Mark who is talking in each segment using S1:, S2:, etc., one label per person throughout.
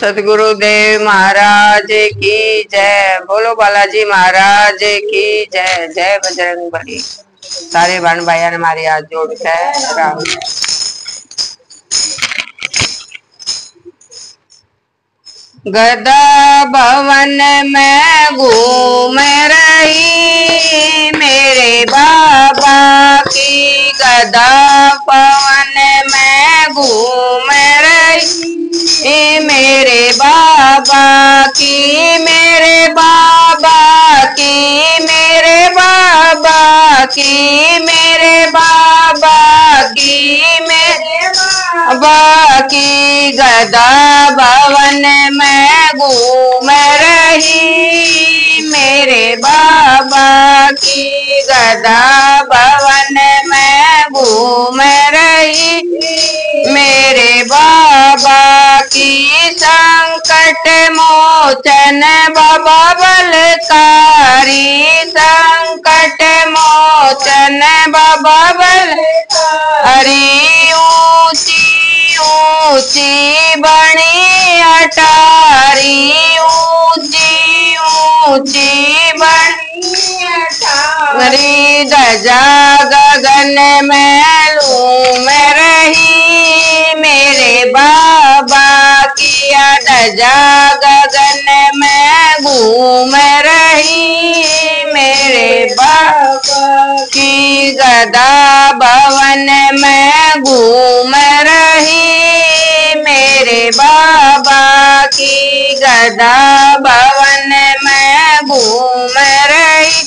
S1: सतगुरुदेव महाराज की जय। बोलो बालाजी महाराज की जय। जय बजरंग बली। सारे बहन भाइयों ने हमारे हाथ जोड़कर राम। गदा भवन में घूम रही मेरे बाबा की, गदा भवन में घूम रही मेरे बाबा की, मेरे बाबा की, मेरे बाबा की, मेरे बाबा की, मेरे बाबा की, गदा भवन में घूम रही मेरे बाबा की, गदा भवन में घूम रही मेरे बाबा की, संकट मोचन बाबा बलकारी, संकट मोचन बाबा बलकारी, ऊंची ऊंची बनी अटारी, ऊंची ऊंची बनी अटारी, ध्वजा गगन में लूम रही मेरे बाबा की, ध्वजा गगन में घूम रही मेरे बाबा की, गदा भवन में घूम रही मेरे बाबा की, गदा भवन में घूम रही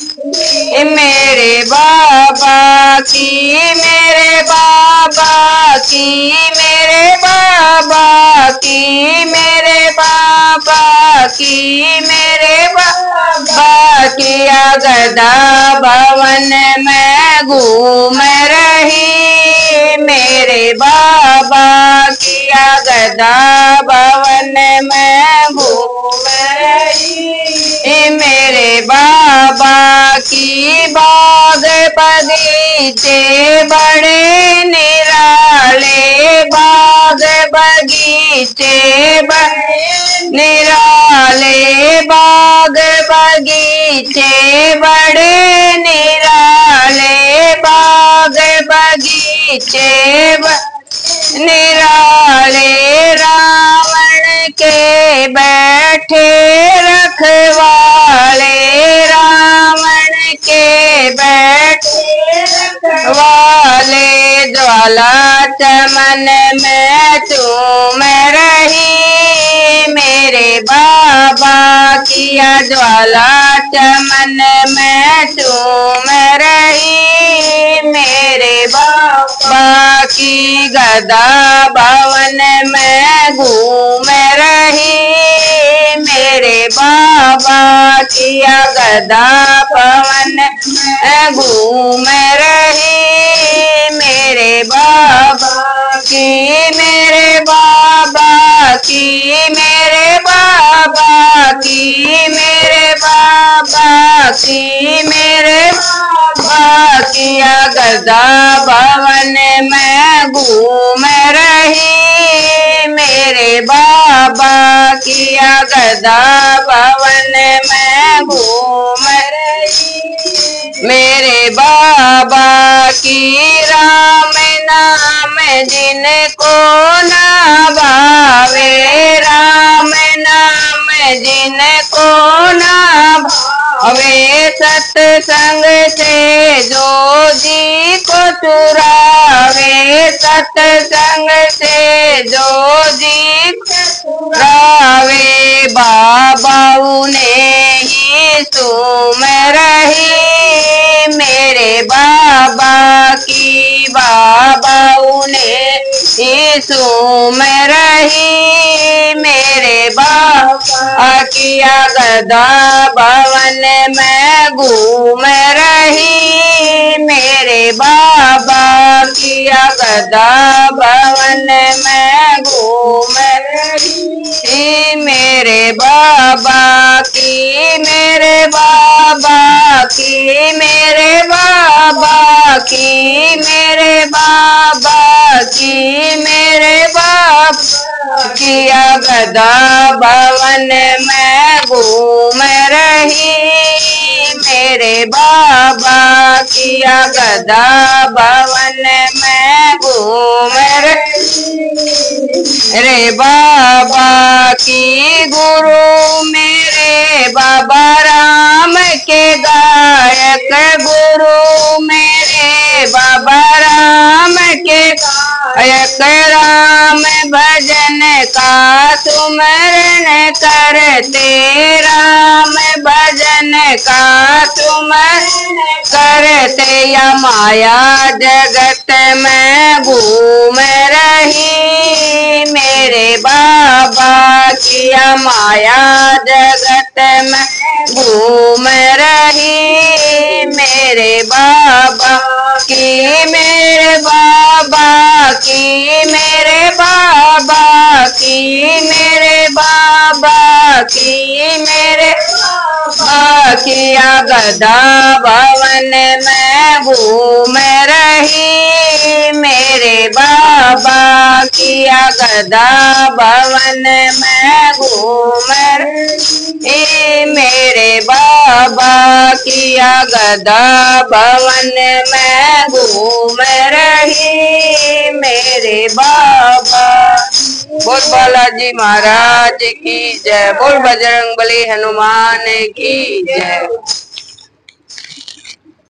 S1: मेरे बाबा की, मेरे बाबा की, मेरे बाबा की, मेरे बाबा की, मेरे बाबा की, गदा भवन में घूम रही मेरे बाबा की, गदा भवन में घूम रही मेरे बाबा की, बाग बगीचे बड़े निराले, बाग बगीचे बड़े निराले, बाग बगीचे बड़े निराले, बाग बगीचे निराले, रावण के बैठे रखवाले, रावण के बैठे रखवाले, ज्वाला चमन में चूम रही मेरे बाबा की, ज्वाला चमन में चूम रही मेरे बाबा की, गदा भवन में घूम रही मेरे बाबा की, गदा भवन में घूम रही मेरे बाबा की, मेरे बाबा की, मेरे बाबा की, मेरे बाबा की, मेरे बाबा की, गदा भवन में घूम रही मेरे बाबा की, गदा भवन में घूम रही मेरे बाबा की, राम नाम जिनको ना भावे, राम नाम जिनको ना भावे, सत्संग से जो जी को चुरावे, सत्संग से जो जी को चुरावे, बाबा उन्हें ही सुम रही मेरे बाबा की, बाबा उन्हें ही सुम रही मेरे बाबा की, गदा भवन में घूम रही मेरे बाबा की, गदा भवन में घूम रही मेरे बाबा की, मेरे बाबा की, मेरे बाबा की, मेरे बाबा की, मेरे बाबा किया गदा भवन में घूम रही, मेरे बाबा किया गदा भवन में घूम रही। रे बाबा की गुरु मेरे बाबा राम के गायक गुरु मेरे बाबा राम के गायक, राम भजन का सुमरण करते, राम भजन का सुमरण करते, या माया जगत में घूम रही, मेरे बाबा किया माया जगत में घूम रही, मेरे बाबा की, मेरे बाबा की, मेरे बाबा की, मेरे बाबा की, मेरे बाबा किया गदा भवन में घूम रही, मेरे बाबा किया गदा भवन में घूम रही, मेरे बाबा किया गदा भवन में घूम रही, मेरे बाबा। बोल बालाजी महाराज की जय, बोल बजरंगबली हनुमान की जय।